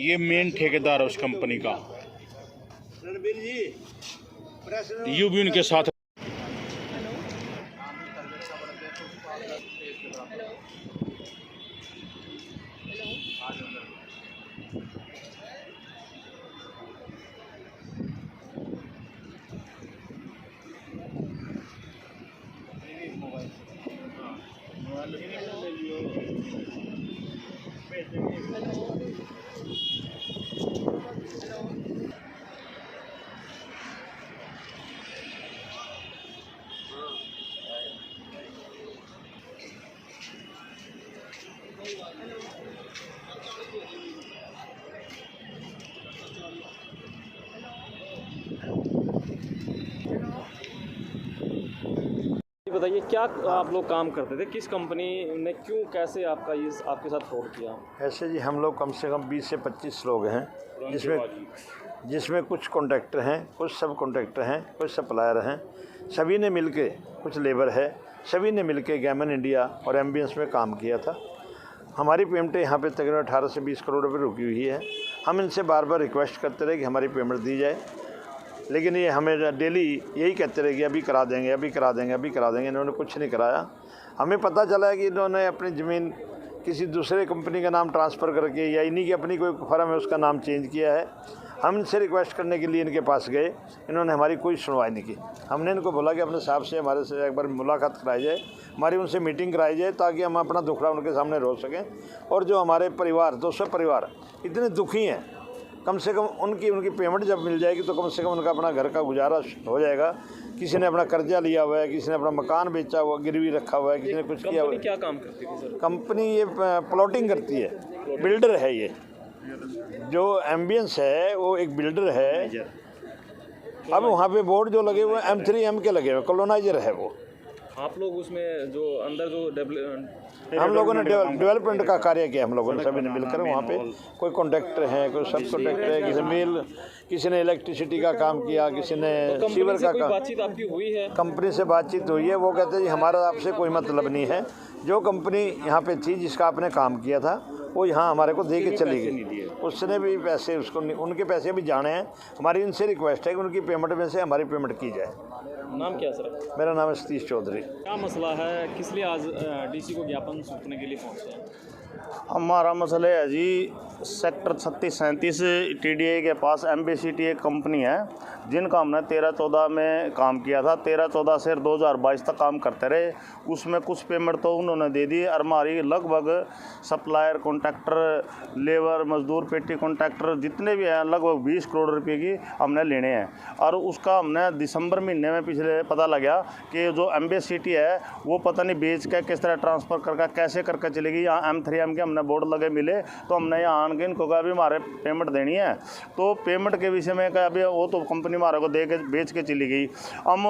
ये मेन ठेकेदार है उस कंपनी का, यू भी उनके साथ। बताइए, क्या आप लोग काम करते थे, किस कंपनी ने क्यों कैसे आपके साथ फ्रॉड किया? ऐसे जी हम लोग कम से कम 20 से 25 लोग हैं, जिसमें कुछ कॉन्ट्रैक्टर हैं, कुछ सब कॉन्ट्रैक्टर हैं, कुछ सप्लायर हैं। सभी ने मिलके, कुछ लेबर है, सभी ने मिलके गैमन इंडिया और एम्बियंस में काम किया था। हमारी पेमेंटें यहाँ पे तकरीबन 18 से 20 करोड़ रुपए रुकी हुई है। हम इनसे बार बार रिक्वेस्ट करते रहे कि हमारी पेमेंट दी जाए, लेकिन ये हमें डेली यही कहते रहे कि अभी करा देंगे, अभी करा देंगे, अभी करा देंगे। इन्होंने कुछ नहीं कराया। हमें पता चला है कि इन्होंने अपनी ज़मीन किसी दूसरे कंपनी का नाम ट्रांसफ़र करके या इन्हीं की अपनी कोई फर्म है उसका नाम चेंज किया है। हम इनसे रिक्वेस्ट करने के लिए इनके पास गए, इन्होंने हमारी कोई सुनवाई नहीं की। हमने इनको बोला कि अपने साहब से हमारे से एक बार मुलाकात कराई जाए, हमारी उनसे मीटिंग कराई जाए, ताकि हम अपना दुखड़ा उनके सामने रो सकें। और जो हमारे परिवार 200 परिवार इतने दुखी हैं, कम से कम उनकी पेमेंट जब मिल जाएगी तो कम से कम उनका अपना घर का गुजारा हो जाएगा। किसी ने अपना कर्जा लिया हुआ है, किसी ने अपना मकान बेचा हुआ, गिरवी रखा हुआ है, किसी ने कुछ किया हुआ है। क्या काम करती है सर? कंपनी ये प्लॉटिंग करती है, बिल्डर है। ये जो एम्बियंस है वो एक बिल्डर है। अब वहाँ पे बोर्ड जो लगे हुए M3M के लगे हुए, कॉलोनाइजर है वो। आप लोग उसमें जो अंदर जो हम लोगों ने डेवलपमेंट का कार्य किया, हम लोगों ने सभी ने मिलकर। वहाँ पे कोई कॉन्ट्रैक्टर है, कोई सब कॉन्ट्रैक्टर है, किसी ने इलेक्ट्रिसिटी का काम किया, किसी ने सीवर का काम। बातचीत आपकी हुई है? कंपनी से बातचीत हुई है। वो कहते हैं जी हमारा आपसे कोई मतलब नहीं है। जो कंपनी यहाँ पे थी जिसका आपने काम किया था वो यहाँ हमारे को दे के चली गई। उसने भी पैसे उसको उनके पैसे भी जाने हैं। हमारी इनसे रिक्वेस्ट है कि उनकी पेमेंट में से हमारी पेमेंट की जाए। नाम क्या सर? मेरा नाम है सतीश चौधरी। क्या मसला है, किस लिए आज डीसी को ज्ञापन सौंपने के लिए पहुँचे हैं? हमारा मसला है जी, सेक्टर 36-37 TDA के पास MBCT एक कंपनी है जिनका हमने 13-14 में काम किया था। 13-14 से 2022 तक काम करते रहे। उसमें कुछ पेमेंट तो उन्होंने दे दी। और हमारी लगभग सप्लायर, कॉन्ट्रैक्टर, लेबर, मजदूर, पेटी कॉन्ट्रैक्टर जितने भी हैं, लगभग 20 करोड़ रुपए की हमने लेने हैं। और उसका हमने दिसंबर महीने में पिछले पता लगा कि जो MBCT है वो पता नहीं बेच के किस तरह ट्रांसफ़र करके कैसे करके चलेगी। यहाँ M3M के हमने बोर्ड लगे मिले तो हमने यहाँ आन के इनको कहा अभी हमारे पेमेंट देनी है। तो पेमेंट के विषय में कहा अभी वो तो कंपनी हमारे को दे के बेच के चली गई। हम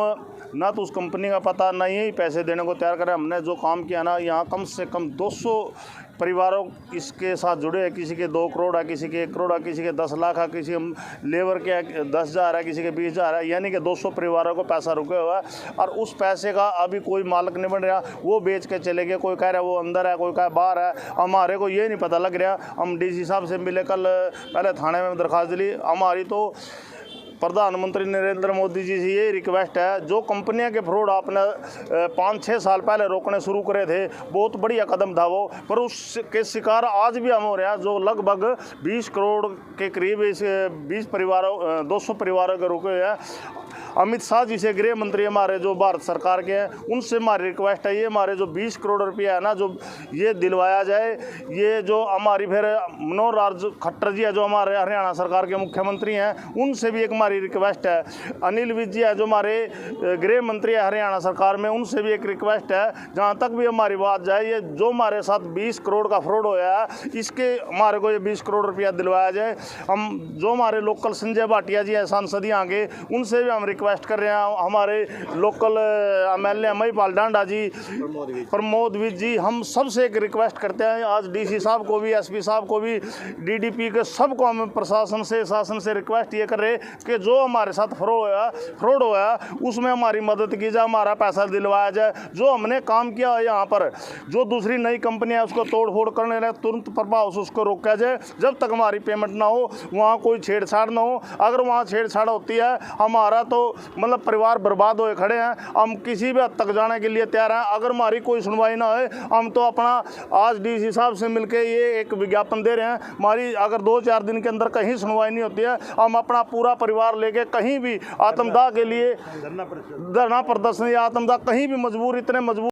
ना तो उस कंपनी का पता नहीं है पैसे देने को तैयार करें। हमने जो काम किया ना, यहाँ कम से कम 200 परिवारों इसके साथ जुड़े हैं। किसी के 2 करोड़ है, किसी के 1 करोड़ है, किसी के 10 लाख है, किसी के लेबर के 10,000 है, किसी के 20,000 है। यानी कि 200 परिवारों को पैसा रुके हुआ है और उस पैसे का अभी कोई मालिक नहीं बन रहा। वो बेच के चले गए। कोई कह रहा है वो अंदर है, कोई कह रहा बाहर है। हमारे को ये नहीं पता लग रहा। हम DC साहब से मिले, कल पहले थाने में दरख्वास्त दी। हमारी तो प्रधानमंत्री नरेंद्र मोदी जी से ये रिक्वेस्ट है, जो कंपनियां के फ्रॉड आपने 5-6 साल पहले रोकने शुरू करे थे, बहुत बढ़िया कदम था वो, पर उसके शिकार आज भी हम हो रहे हैं। जो लगभग 20 करोड़ के करीब इस 200 परिवारों के रुके हुए हैं। अमित शाह जी से, गृह मंत्री हमारे जो भारत सरकार के हैं, उनसे हमारी रिक्वेस्ट है, ये हमारे जो 20 करोड़ रुपया है ना, जो ये दिलवाया जाए। ये जो हमारी फिर मनोहर लाल खट्टर जी है जो हमारे हरियाणा सरकार के मुख्यमंत्री हैं, उनसे भी एक हमारी रिक्वेस्ट है। अनिल विज जी है जो हमारे गृह मंत्री है हरियाणा सरकार में, उनसे भी एक रिक्वेस्ट है। जहाँ तक भी हमारी बात जाए, ये जो हमारे साथ 20 करोड़ का फ्रॉड होया है, इसके हमारे को ये 20 करोड़ रुपया दिलवाया जाए। हम जो हमारे लोकल संजय भाटिया जी हैं सांसद यहाँ के, उनसे भी हम रिक्वेस्ट कर रहे हैं हमारे लोकल MLA महिपाल डांडा जी, प्रमोद विज जी, हम सबसे एक रिक्वेस्ट करते हैं आज DC साहब को भी, SP साहब को भी, DDP के सबको हम प्रशासन से शासन से रिक्वेस्ट ये कर रहे कि जो हमारे साथ फ्रॉड होया उसमें हमारी मदद की जाए, हमारा पैसा दिलवाया जाए। जो हमने काम किया है यहाँ पर, जो दूसरी नई कंपनियाँ उसको तोड़ फोड़ करने लगे, तुरंत प्रभाव से उसको रोका जाए। जब तक हमारी पेमेंट ना हो वहाँ कोई छेड़छाड़ ना हो। अगर वहाँ छेड़छाड़ होती है हमारा तो मतलब परिवार बर्बाद होए खड़े हैं। हम किसी भी हद तक जाने के लिए तैयार हैं। अगर हमारी कोई सुनवाई ना हो हम तो अपना आज DC साहब से मिलके ये एक विज्ञापन दे रहे हैं। हमारी अगर 2-4 दिन के अंदर कहीं सुनवाई नहीं होती है हम अपना पूरा परिवार लेके कहीं भी आत्मदाह के लिए धरना प्रदर्शन या आत्मदाह कहीं भी इतने मजबूर